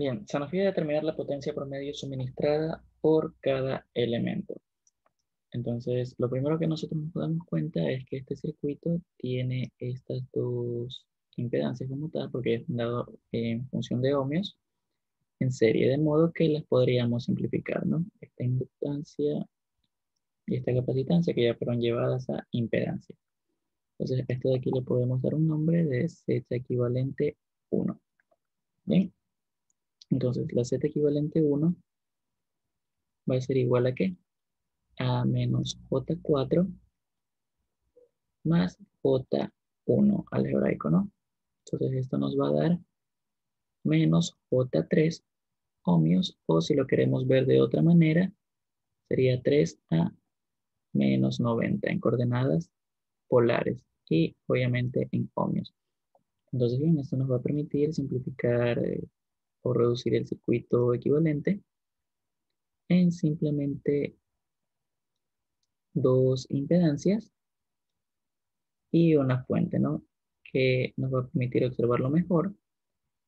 Bien, se nos pide determinar la potencia promedio suministrada por cada elemento. Entonces, lo primero que nosotros nos damos cuenta es que este circuito tiene estas dos impedancias como tal, porque es dado en función de ohmios en serie, de modo que las podríamos simplificar, ¿no? Esta inductancia y esta capacitancia que ya fueron llevadas a impedancia. Entonces, esto de aquí le podemos dar un nombre de Z equivalente 1. Bien, entonces la Z equivalente 1 va a ser igual a ¿qué? A menos J4 más J1 algebraico, ¿no? Entonces esto nos va a dar menos J3 ohmios, o si lo queremos ver de otra manera, sería 3A menos 90 en coordenadas polares y obviamente en ohmios. Entonces bien, esto nos va a permitir simplificar o reducir el circuito equivalente en simplemente dos impedancias y una fuente, ¿no? Que nos va a permitir observarlo mejor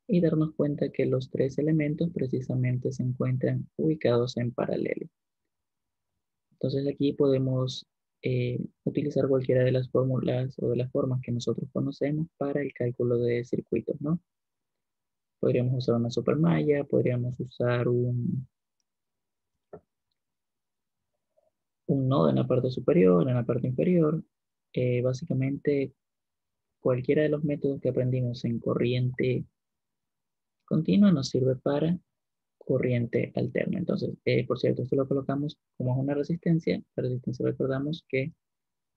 y darnos cuenta que los tres elementos precisamente se encuentran ubicados en paralelo. Entonces aquí podemos utilizar cualquiera de las fórmulas o de las formas que nosotros conocemos para el cálculo de circuitos, ¿no? Podríamos usar una supermalla, podríamos usar un nodo en la parte superior, en la parte inferior. Básicamente cualquiera de los métodos que aprendimos en corriente continua nos sirve para corriente alterna. Entonces, por cierto, esto lo colocamos como es una resistencia. La resistencia recordamos que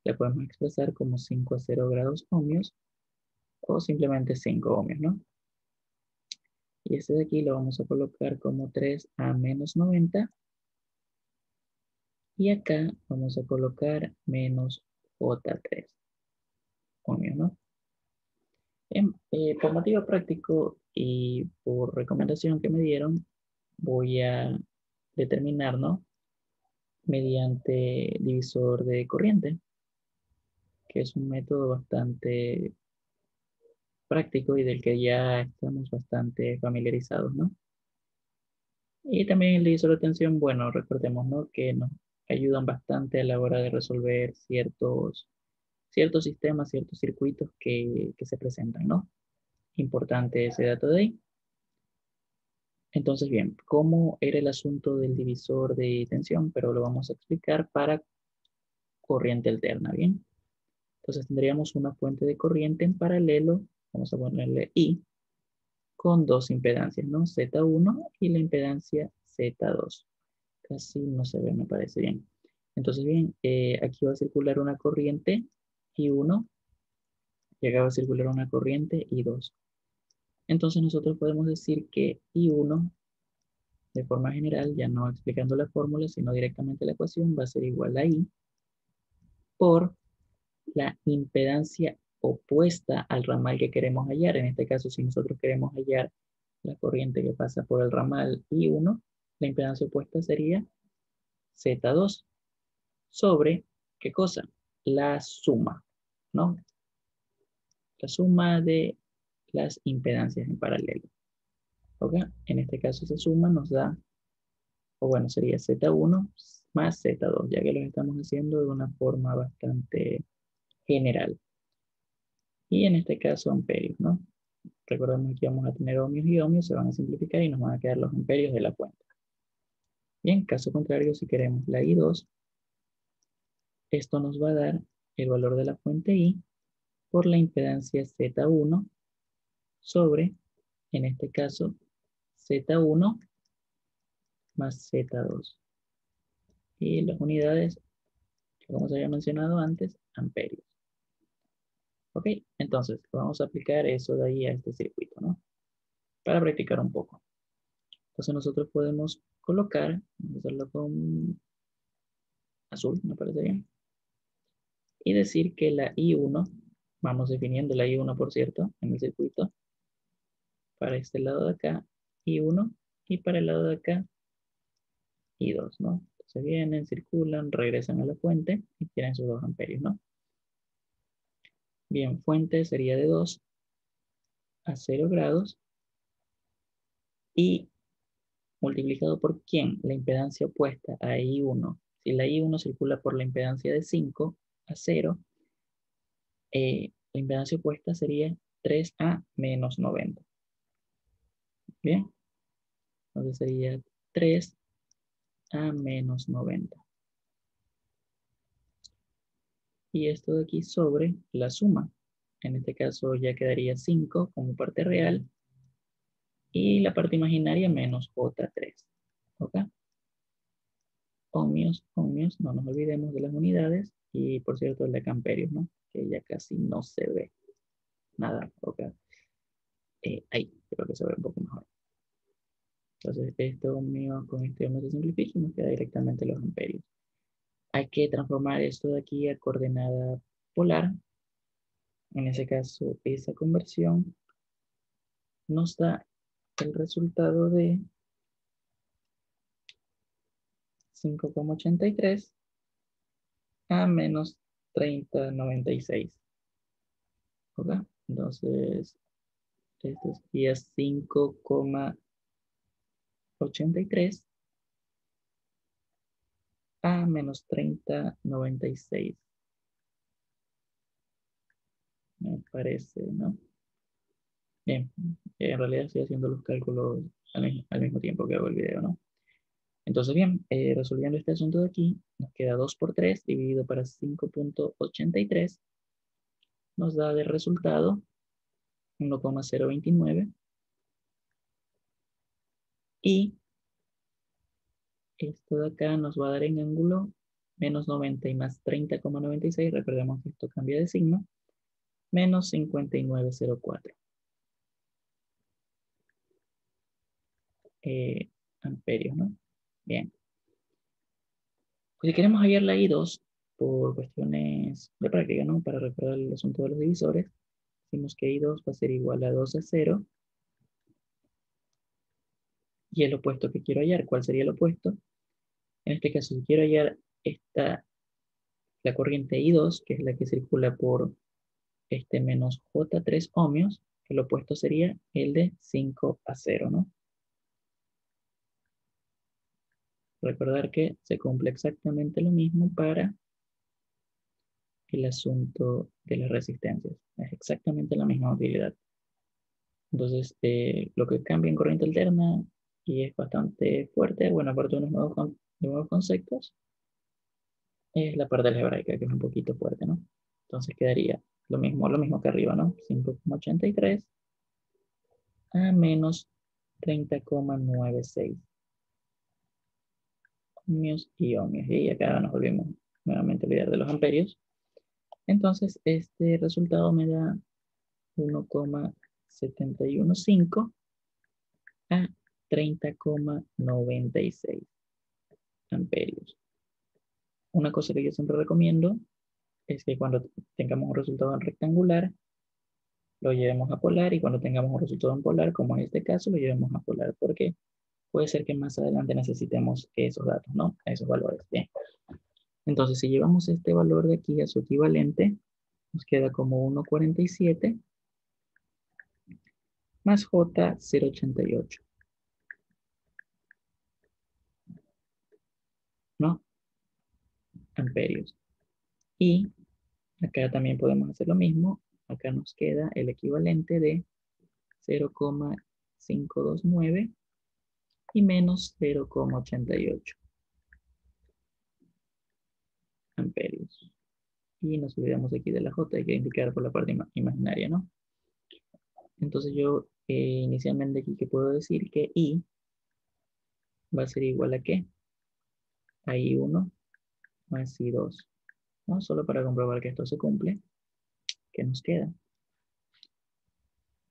la podemos expresar como 5 a 0 grados ohmios o simplemente 5 ohmios, ¿no? Y este de aquí lo vamos a colocar como 3 a menos 90. Y acá vamos a colocar menos J3 ohmios, ¿no? Por motivo práctico y por recomendación que me dieron, voy a determinar, ¿no? Mediante divisor de corriente, que es un método bastante práctico y del que ya estamos bastante familiarizados, ¿no? Y también el divisor de tensión, bueno, recordemos, ¿no? Que nos ayudan bastante a la hora de resolver ciertos sistemas, ciertos circuitos que se presentan, ¿no? Importante ese dato de ahí. Entonces, bien, ¿cómo era el asunto del divisor de tensión? Pero lo vamos a explicar para corriente alterna, ¿bien? Entonces tendríamos una fuente de corriente en paralelo, vamos a ponerle I, con dos impedancias, ¿no? Z1 y la impedancia Z2. Casi no se ve, me parece bien. Entonces, bien, aquí va a circular una corriente I1 y acá va a circular una corriente I2. Entonces nosotros podemos decir que I1, de forma general, ya no explicando la fórmula, sino directamente la ecuación, va a ser igual a I por la impedancia opuesta al ramal que queremos hallar. En este caso, si nosotros queremos hallar la corriente que pasa por el ramal I1, la impedancia opuesta sería Z2 sobre, ¿qué cosa? La suma, ¿no? La suma de las impedancias en paralelo. ¿Ok? En este caso esa suma nos da, o bueno, sería Z1 más Z2, ya que lo estamos haciendo de una forma bastante general. Y en este caso amperios, ¿no? Recordemos que vamos a tener ohmios y ohmios, se van a simplificar y nos van a quedar los amperios de la cuenta. Bien, caso contrario, si queremos la I2, esto nos va a dar el valor de la fuente I por la impedancia Z1 sobre, en este caso, Z1 más Z2. Y las unidades, como se había mencionado antes, amperios. Ok, entonces vamos a aplicar eso de ahí a este circuito, ¿no? Para practicar un poco. Entonces nosotros podemos colocar, vamos a hacerlo con azul, me parece bien, y decir que la I1, vamos definiendo la I1 por cierto, en el circuito, para este lado de acá, I1, y para el lado de acá, I2, ¿no? Entonces vienen, circulan, regresan a la fuente y tienen sus 2 amperios, ¿no? Bien, fuente sería de 2 a 0 grados y multiplicado por ¿quién? La impedancia opuesta a I1. Si la I1 circula por la impedancia de 5 a 0, la impedancia opuesta sería 3A menos 90. Bien, entonces sería 3A menos 90. Y esto de aquí sobre la suma. En este caso ya quedaría 5 como parte real y la parte imaginaria menos J3. ¿Ok? Ohmios, ohmios, no nos olvidemos de las unidades y por cierto el de amperios, ¿no? Que ya casi no se ve nada. ¿Ok? Ahí creo que se ve un poco mejor. Entonces este ohmio con este ohmio se simplifica y nos queda directamente los amperios. Hay que transformar esto de aquí a coordenada polar. En ese caso, esa conversión nos da el resultado de 5,83 a menos 30,96. ¿Ok? Entonces, esto sería 5,83 a menos 30,96. Me parece, ¿no? Bien, en realidad estoy haciendo los cálculos al mismo tiempo que hago el video, ¿no? Entonces, bien, resolviendo este asunto de aquí, nos queda 2 por 3 dividido para 5,83, nos da de resultado 1,029 y esto de acá nos va a dar en ángulo menos 90 y más 30,96, recordemos que esto cambia de signo, menos 59,04 amperios, ¿no? Bien. Pues si queremos hallar la I2 por cuestiones de práctica, ¿no? Para recordar el asunto de los divisores, decimos que I2 va a ser igual a 2 a 0 y el opuesto que quiero hallar, ¿cuál sería el opuesto? En este caso, si quiero hallar la corriente I2, que es la que circula por este menos J3 ohmios, el opuesto sería el de 5 a 0, ¿no? Recordar que se cumple exactamente lo mismo para el asunto de las resistencias. Es exactamente la misma utilidad. Entonces, lo que cambia en corriente alterna y es bastante fuerte, bueno, aparte de unos nuevos conceptos, es la parte algebraica, que es un poquito fuerte, ¿no? Entonces quedaría lo mismo que arriba, ¿no? 5,83 a menos 30,96 ohmios y ohmios. Y acá nos volvemos nuevamente a olvidar de los amperios. Entonces, este resultado me da 1,715 a 30,96 amperios. Una cosa que yo siempre recomiendo es que cuando tengamos un resultado en rectangular, lo llevemos a polar y cuando tengamos un resultado en polar, como en este caso, lo llevemos a polar porque puede ser que más adelante necesitemos esos datos, ¿no? Esos valores. Bien. Entonces, si llevamos este valor de aquí a su equivalente, nos queda como 1,47 más J0,88, ¿no? Amperios. Y acá también podemos hacer lo mismo. Acá nos queda el equivalente de 0,529 y menos 0,88 amperios. Y nos olvidamos aquí de la J, hay que indicar por la parte imaginaria, ¿no? Entonces yo inicialmente aquí que puedo decir que I va a ser igual a ¿qué? A I1 más I2, ¿no? Solo para comprobar que esto se cumple, ¿qué nos queda?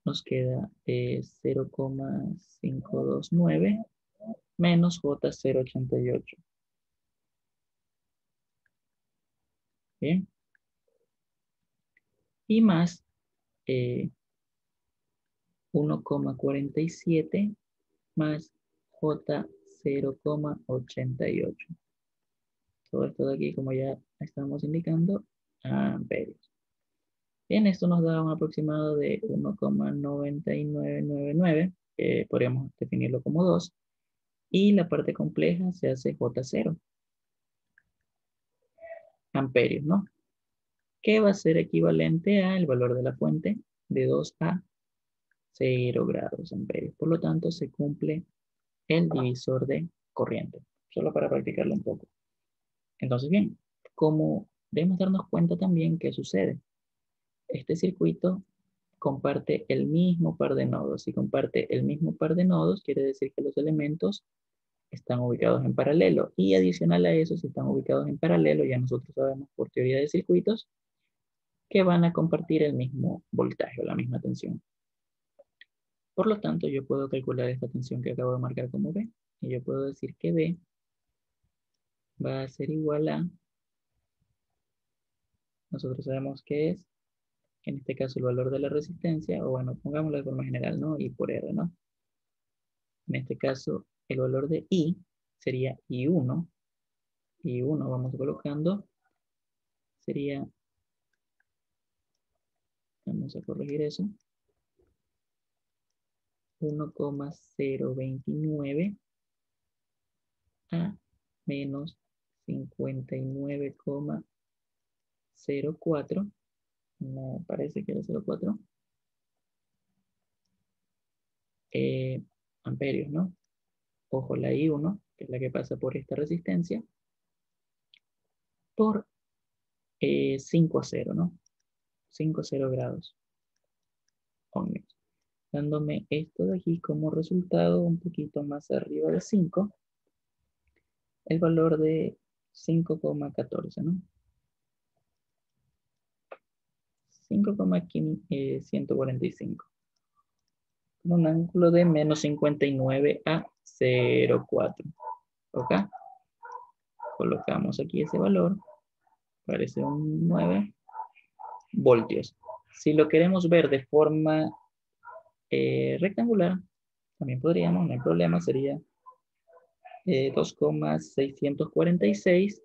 Nos queda 0,529 menos J0,88. Bien. Y más 1,47 más J0,88. Todo esto de aquí, como ya estamos indicando, amperios. Bien, esto nos da un aproximado de 1,9999 podríamos definirlo como 2. Y la parte compleja se hace J0, amperios, ¿no? Que va a ser equivalente al valor de la fuente de 2 a 0 grados amperios. Por lo tanto, se cumple el divisor de corriente. Solo para practicarlo un poco. Entonces, bien, como debemos darnos cuenta también qué sucede. Este circuito comparte el mismo par de nodos. Si comparte el mismo par de nodos, quiere decir que los elementos están ubicados en paralelo. Y adicional a eso, si están ubicados en paralelo, ya nosotros sabemos por teoría de circuitos que van a compartir el mismo voltaje o la misma tensión. Por lo tanto, yo puedo calcular esta tensión que acabo de marcar como B. Y yo puedo decir que B va a ser igual a, nosotros sabemos que es, en este caso, el valor de la resistencia, o bueno, pongámoslo de forma general, ¿no? I por R, ¿no? En este caso, el valor de I sería I1. I1 vamos colocando, sería, vamos a corregir eso, 1,029 a menos 59,04. Me parece que era 0,4. Amperios, ¿no? Ojo, la I1, que es la que pasa por esta resistencia, por 5 a 0, ¿no? 5 a 0 grados ohmios. Dándome esto de aquí como resultado un poquito más arriba de 5, el valor de 5,14, ¿no? 5,145. Con un ángulo de menos 59 a 0,4. ¿Ok? Colocamos aquí ese valor. Parece un 9 voltios. Si lo queremos ver de forma rectangular, también podríamos, no hay problema, sería 2,646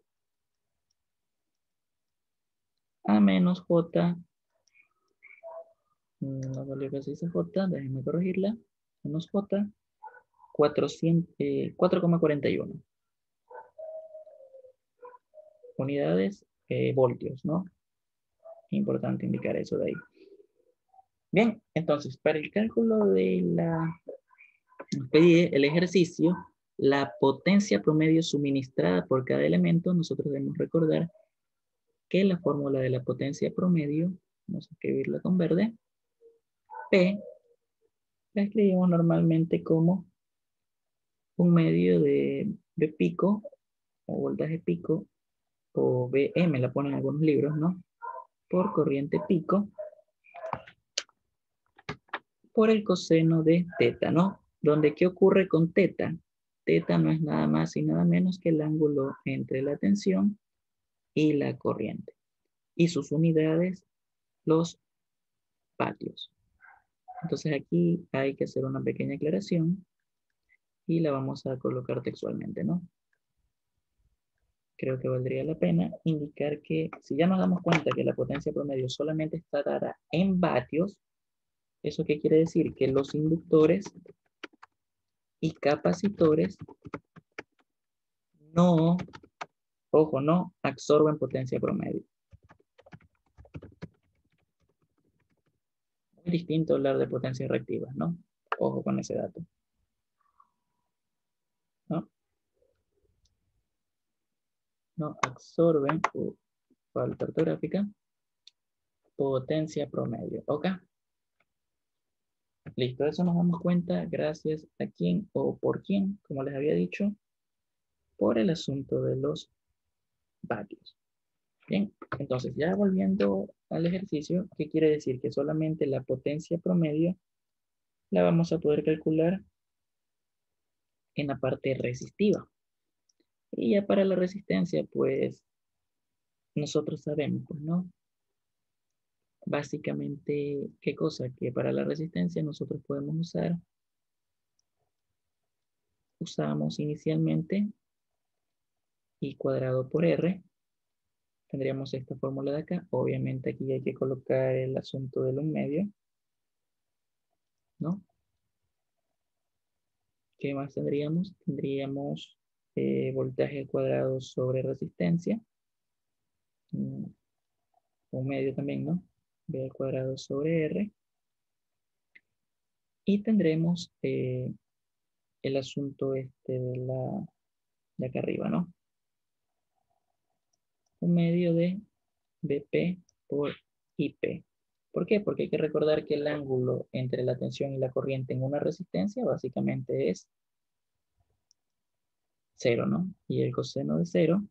a menos J, no valió casi esa J, déjenme corregirla, menos J, 4,41 unidades voltios, ¿no? Importante indicar eso de ahí. Bien, entonces, para el cálculo de el ejercicio, la potencia promedio suministrada por cada elemento, nosotros debemos recordar que la fórmula de la potencia promedio, vamos a escribirla con verde, P, la escribimos normalmente como un medio de pico, o voltaje pico, o BM, la ponen en algunos libros, ¿no? Por corriente pico, por el coseno de teta, ¿no? Donde, ¿qué ocurre con teta? Teta no es nada más y nada menos que el ángulo entre la tensión y la corriente. Y sus unidades, los vatios. Entonces aquí hay que hacer una pequeña aclaración y la vamos a colocar textualmente, ¿no? Creo que valdría la pena indicar que si ya nos damos cuenta que la potencia promedio solamente está dada en vatios, ¿eso qué quiere decir? Que los inductores y capacitores no, ojo, no absorben potencia promedio. Muy distinto hablar de potencias reactivas, ¿no? Ojo con ese dato. ¿No? No absorben, falta ortográfica, potencia promedio. ¿Ok? Listo, eso nos damos cuenta gracias a quién o por quién, como les había dicho, por el asunto de los vatios. Bien, entonces ya volviendo al ejercicio, ¿qué quiere decir? Que solamente la potencia promedio la vamos a poder calcular en la parte resistiva. Y ya para la resistencia, pues nosotros sabemos, pues, ¿no? Básicamente, ¿qué cosa? Que para la resistencia nosotros podemos usamos inicialmente I cuadrado por R. Tendríamos esta fórmula de acá. Obviamente aquí hay que colocar el asunto del un medio, ¿no? ¿Qué más tendríamos? Tendríamos voltaje al cuadrado sobre resistencia. Un medio también, ¿no? V al cuadrado sobre R. Y tendremos el asunto de acá arriba, ¿no? Un medio de BP por IP. ¿Por qué? Porque hay que recordar que el ángulo entre la tensión y la corriente en una resistencia básicamente es 0, ¿no? Y el coseno de 0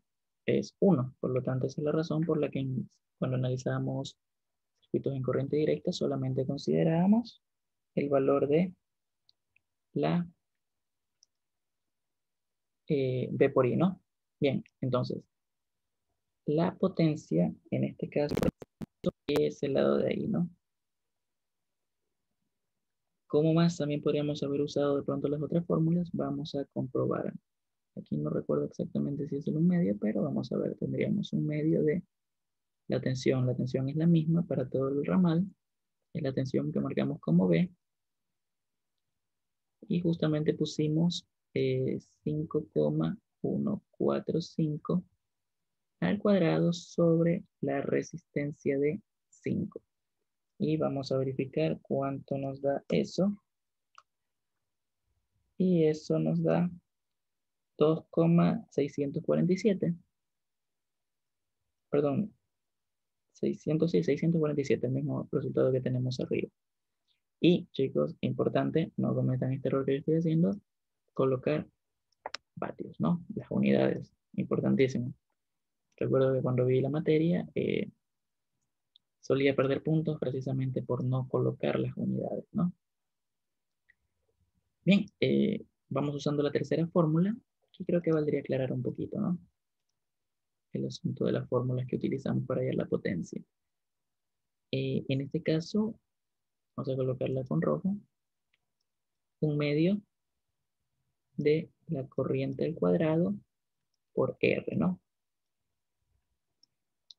es 1. Por lo tanto, esa es la razón por la que cuando analizamos circuitos en corriente directa solamente consideramos el valor de la B por I, ¿no? Bien, entonces, la potencia en este caso es el lado de ahí, ¿no? ¿Cómo más también podríamos haber usado de pronto las otras fórmulas? Vamos a comprobar. Aquí no recuerdo exactamente si es en un medio, pero vamos a ver, tendríamos un medio de la tensión. La tensión es la misma para todo el ramal. Es la tensión que marcamos como B. Y justamente pusimos 5,145 al cuadrado sobre la resistencia de 5. Y vamos a verificar cuánto nos da eso. Y eso nos da 2,647. Perdón, 647, el mismo resultado que tenemos arriba. Y chicos, importante, no cometan este error que yo estoy haciendo, colocar vatios, ¿no? Las unidades, importantísimo. Recuerdo que cuando vi la materia, solía perder puntos precisamente por no colocar las unidades, ¿no? Bien, vamos usando la tercera fórmula, que creo que valdría aclarar un poquito, ¿no? El asunto de las fórmulas que utilizamos para hallar la potencia. En este caso, vamos a colocarla con rojo, un medio de la corriente al cuadrado por R, ¿no?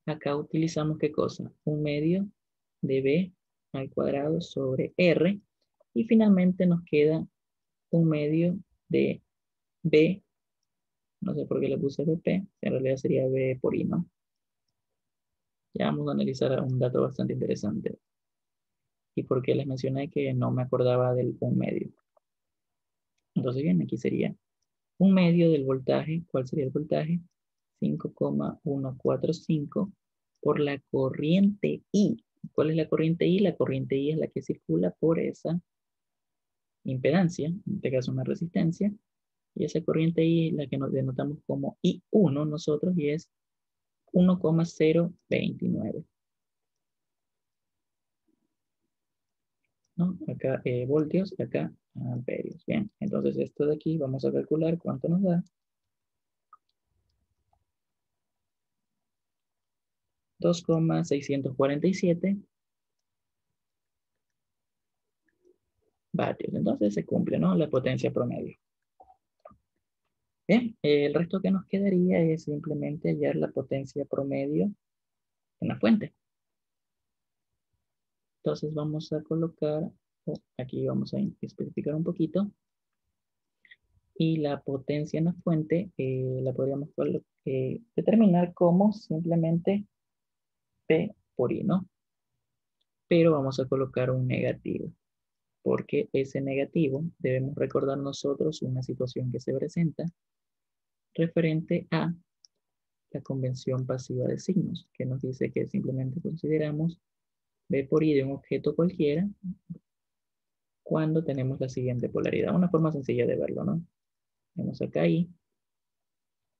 Acá utilizamos ¿qué cosa? Un medio de B al cuadrado sobre R y finalmente nos queda un medio de B, no sé por qué le puse BP, en realidad sería B por I, ¿no? Ya vamos a analizar un dato bastante interesante. ¿Y por qué les mencioné que no me acordaba del un medio? Entonces bien, aquí sería un medio del voltaje. ¿Cuál sería el voltaje? 5,145 por la corriente I. ¿Cuál es la corriente I? La corriente I es la que circula por esa impedancia, en este caso una resistencia, y esa corriente I es la que nos denotamos como I1 nosotros y es 1,029. ¿No? Acá voltios y acá amperios. Bien, entonces esto de aquí vamos a calcular cuánto nos da. 2,647 vatios. Entonces se cumple, ¿no? La potencia promedio. Bien, el resto que nos quedaría es simplemente hallar la potencia promedio en la fuente. Entonces vamos a colocar, aquí vamos a especificar un poquito, y la potencia en la fuente la podríamos determinar como simplemente P por I, ¿no? Pero vamos a colocar un negativo, porque ese negativo debemos recordar nosotros una situación que se presenta referente a la convención pasiva de signos, que nos dice que simplemente consideramos B por I de un objeto cualquiera cuando tenemos la siguiente polaridad. Una forma sencilla de verlo, ¿no? Tenemos acá I,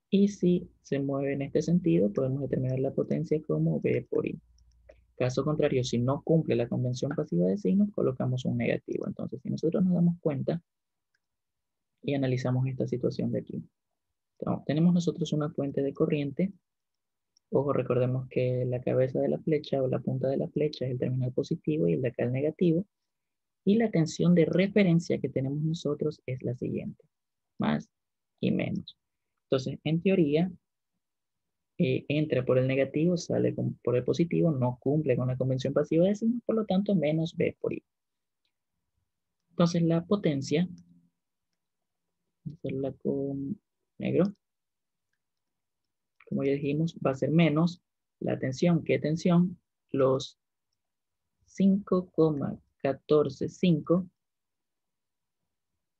y si se mueve en este sentido, podemos determinar la potencia como B por I. Caso contrario, si no cumple la convención pasiva de signos, colocamos un negativo. Entonces, si nosotros nos damos cuenta y analizamos esta situación de aquí. Entonces, tenemos nosotros una fuente de corriente. Ojo, recordemos que la cabeza de la flecha o la punta de la flecha es el terminal positivo y el de acá el negativo. Y la tensión de referencia que tenemos nosotros es la siguiente. Más y menos. Entonces, en teoría, entra por el negativo, sale por el positivo, no cumple con la convención pasiva de signos, por lo tanto, menos B por I. Entonces, la potencia hacerla con negro. Como ya dijimos, va a ser menos la tensión. ¿Qué tensión? Los 5,145.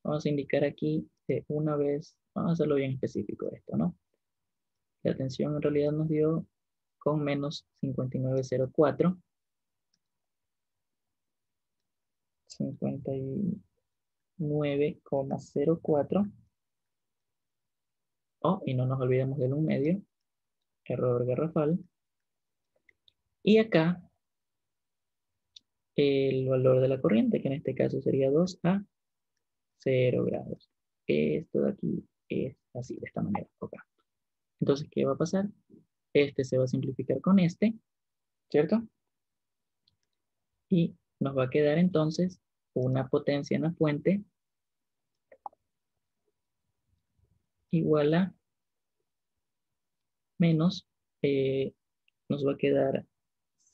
Vamos a indicar aquí de una vez, vamos a hacerlo bien específico esto, ¿no? La tensión en realidad nos dio con menos 59,04. 59,04. Oh, y no nos olvidemos del 1/2. Error garrafal. Y acá el valor de la corriente, que en este caso sería 2 a 0 grados. Esto de aquí es así, de esta manera. Okay. Entonces, ¿qué va a pasar? Este se va a simplificar con este, ¿cierto? Y nos va a quedar entonces una potencia en la fuente igual a menos, nos va a quedar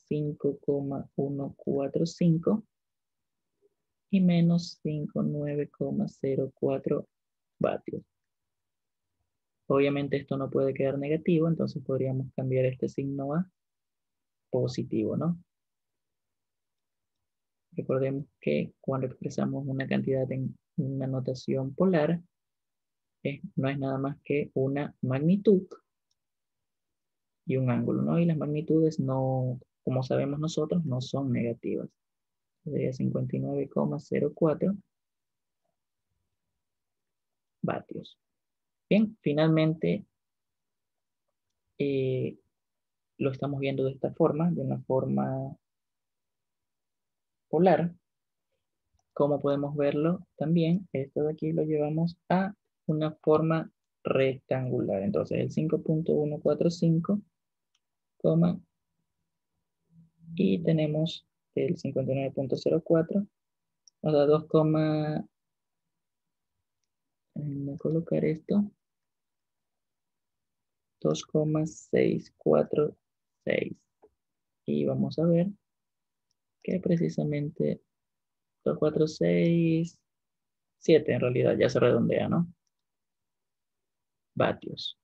5,145 y menos 59,04 vatios. Obviamente esto no puede quedar negativo, entonces podríamos cambiar este signo a positivo, ¿no? Recordemos que cuando expresamos una cantidad en una notación polar, no es nada más que una magnitud y un ángulo, ¿no? Y las magnitudes no, como sabemos nosotros, no son negativas. Sería 59,04 vatios. Bien, finalmente lo estamos viendo de esta forma, de una forma polar. Como podemos verlo también, esto de aquí lo llevamos a una forma rectangular. Entonces el 5,145, y tenemos el 59,04, o sea, 2, voy a colocar esto, 2,646. Y vamos a ver que precisamente 2,467 en realidad ya se redondea, ¿no? Vatios.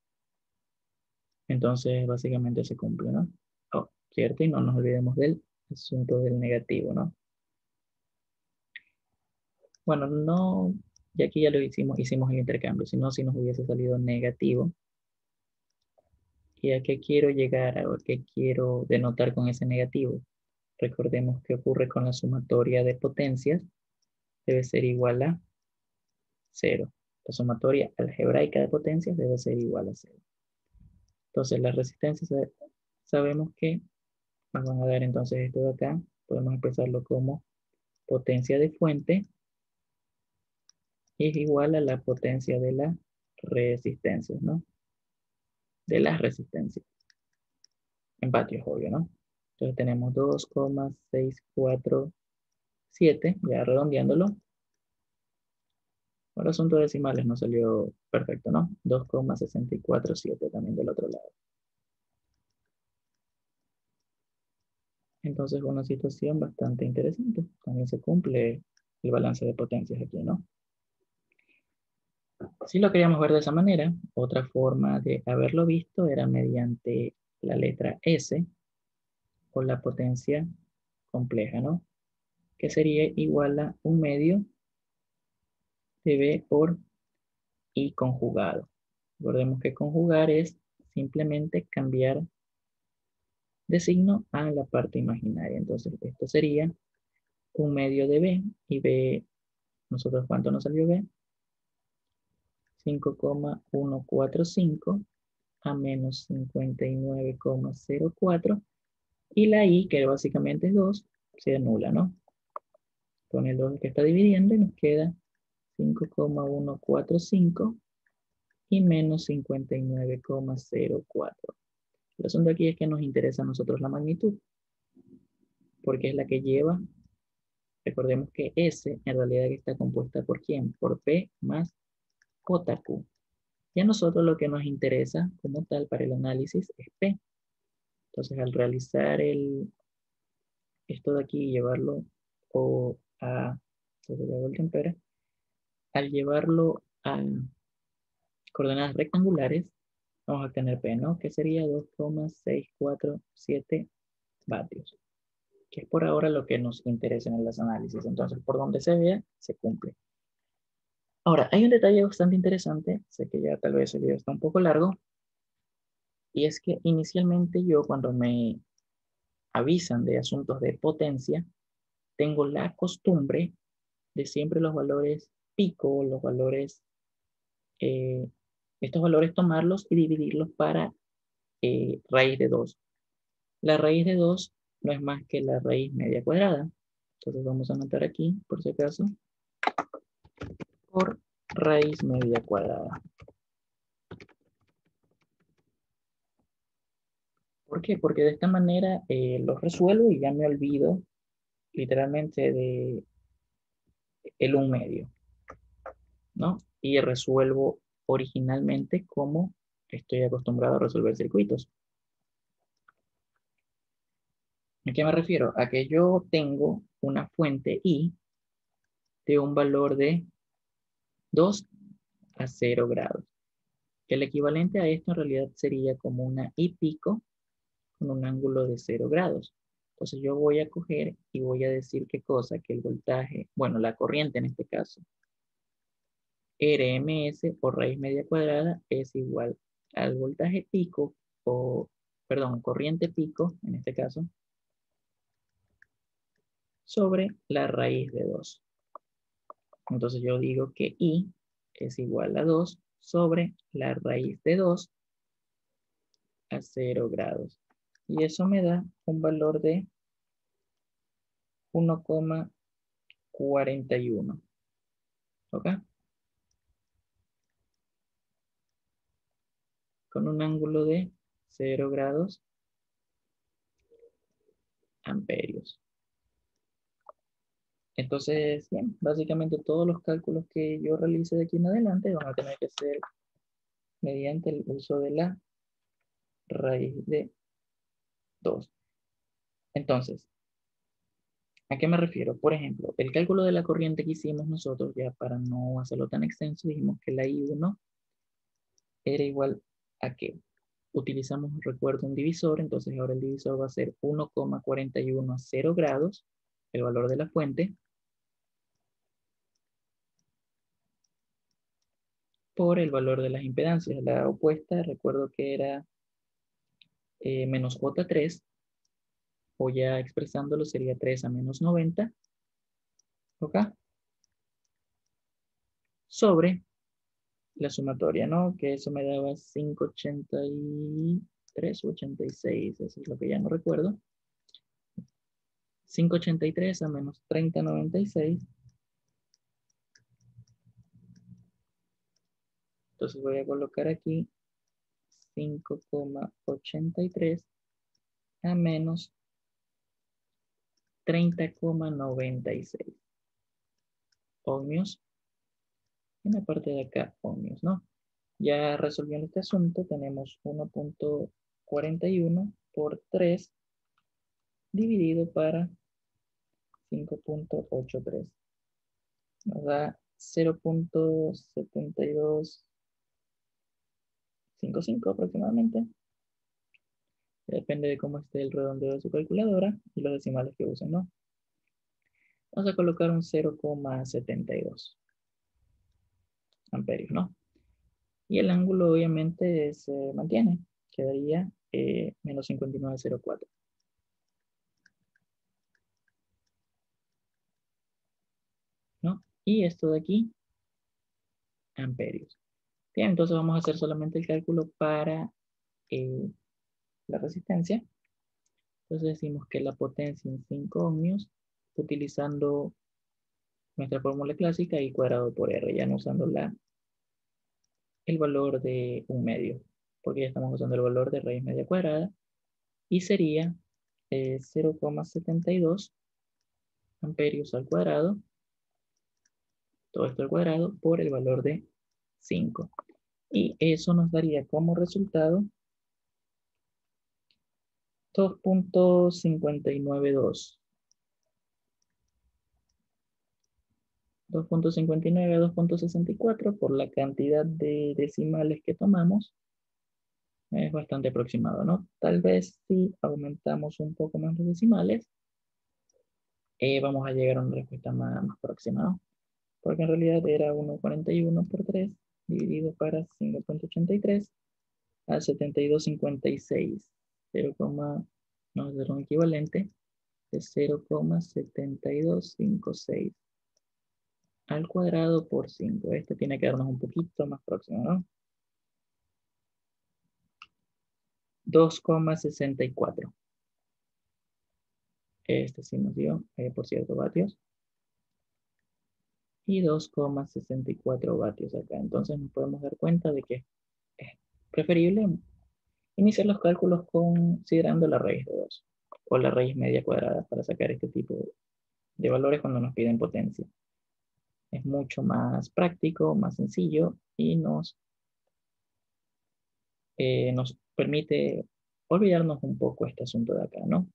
Entonces, básicamente se cumple, ¿no? Oh, ¿cierto? Y no nos olvidemos del asunto del negativo, ¿no? Bueno, no, y aquí ya lo hicimos el intercambio, si no, si nos hubiese salido negativo. ¿Y a qué quiero llegar? ¿A qué quiero denotar con ese negativo? Recordemos que ocurre con la sumatoria de potencias, debe ser igual a 0. La sumatoria algebraica de potencias debe ser igual a 0. Entonces, las resistencias sabemos que nos van a dar entonces esto de acá. Podemos expresarlo como potencia de fuente es igual a la potencia de las resistencias, ¿no? De las resistencias. En vatios, obvio, ¿no? Entonces tenemos 2,647, ya redondeándolo. Por asunto de decimales no salió perfecto, ¿no? 2,647 también del otro lado. Entonces una situación bastante interesante. También se cumple el balance de potencias aquí, ¿no? Si lo queríamos ver de esa manera, otra forma de haberlo visto era mediante la letra S o la potencia compleja, ¿no? Que sería igual a 1/2 de B por I conjugado. Recordemos que conjugar es simplemente cambiar de signo a la parte imaginaria. Entonces, esto sería 1/2 de B, y B, nosotros, ¿cuánto nos salió B? 5,145 a menos 59,04, y la I, que básicamente es 2, se anula, ¿no? Con el 2 que está dividiendo y nos queda 5,145 y menos 59,04. El asunto aquí es que nos interesa a nosotros la magnitud, porque es la que lleva, recordemos que S en realidad está compuesta por ¿quién? Por P más JQ. Y a nosotros lo que nos interesa como tal para el análisis es P. Entonces al realizar esto de aquí y llevarlo a, al llevarlo coordenadas rectangulares, vamos a tener P, ¿no? Que sería 2,647 vatios, que es por ahora lo que nos interesa en los análisis. Entonces, por donde se vea, se cumple. Ahora, hay un detalle bastante interesante, sé que ya tal vez el video está un poco largo, y es que inicialmente yo cuando me avisan de asuntos de potencia, tengo la costumbre de siempre los valores pico, los valores, eh, estos valores tomarlos y dividirlos para raíz de 2. La raíz de 2 no es más que la raíz media cuadrada. Entonces vamos a anotar aquí, por si acaso, por raíz media cuadrada. ¿Por qué? Porque de esta manera los resuelvo y ya me olvido literalmente de el 1/2, ¿no? Y resuelvo originalmente como estoy acostumbrado a resolver circuitos. ¿A qué me refiero? A que yo tengo una fuente I de un valor de 2 a 0 grados. El equivalente a esto en realidad sería como una I pico con un ángulo de 0 grados. Entonces yo voy a coger y voy a decir qué cosa, que el voltaje, bueno, la corriente en este caso, RMS o raíz media cuadrada es igual al voltaje pico, o, perdón, corriente pico, en este caso, sobre la raíz de 2. Entonces yo digo que I es igual a 2 sobre la raíz de 2 a 0 grados. Y eso me da un valor de 1,41. ¿Ok? Con un ángulo de 0 grados amperios. Entonces, bien, básicamente todos los cálculos que yo realice de aquí en adelante van a tener que ser mediante el uso de la raíz de 2. Entonces, ¿a qué me refiero? Por ejemplo, el cálculo de la corriente que hicimos nosotros, ya para no hacerlo tan extenso, dijimos que la I1 era igual a que utilizamos, recuerdo, un divisor, entonces ahora el divisor va a ser 1,41 a 0 grados, el valor de la fuente, por el valor de las impedancias. La opuesta, recuerdo que era menos J3, o ya expresándolo sería 3 a menos 90, ¿ok? Sobre la sumatoria, ¿no? Que eso me daba 583 o 86, eso es lo que ya no recuerdo. 583 a menos 3096. Entonces voy a colocar aquí 5,83 a menos 30,96 ohmios. En la parte de acá, ohmios, ¿no? Ya resolviendo este asunto, tenemos 1,41 por 3 dividido para 5,83. Nos da 0,7255 aproximadamente. Depende de cómo esté el redondeo de su calculadora y los decimales que usen, ¿no? Vamos a colocar un 0,72 amperios, ¿no? Y el ángulo obviamente se mantiene. Quedaría menos 59,04. ¿No? Y esto de aquí, amperios. Bien, entonces vamos a hacer solamente el cálculo para la resistencia. Entonces decimos que la potencia en 5 ohmios, utilizando nuestra fórmula clásica, I cuadrado por R, ya no usando el valor de 1/2, porque ya estamos usando el valor de raíz media cuadrada, y sería 0,72 amperios al cuadrado, todo esto al cuadrado, por el valor de 5. Y eso nos daría como resultado 2,592. 2.59 a 2.64 por la cantidad de decimales que tomamos. Es bastante aproximado, ¿no? Tal vez si aumentamos un poco más los decimales, vamos a llegar a una respuesta más próxima, ¿no? Porque en realidad era 1,41 por 3 dividido para 5.83 a 72,56. 0, no es un equivalente de 0,7256 al cuadrado por 5. Este tiene que darnos un poquito más próximo, ¿no? 2,64. Este sí nos dio, por cierto, vatios. Y 2,64 vatios acá. Entonces nos podemos dar cuenta de que es preferible iniciar los cálculos considerando la raíz de 2 o la raíz media cuadrada para sacar este tipo de valores cuando nos piden potencia. Es mucho más práctico, más sencillo y nos permite olvidarnos un poco este asunto de acá, ¿no?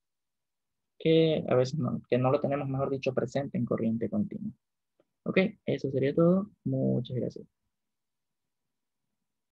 Que a veces que no lo tenemos, mejor dicho, presente en corriente continua. Ok, eso sería todo. Muchas gracias.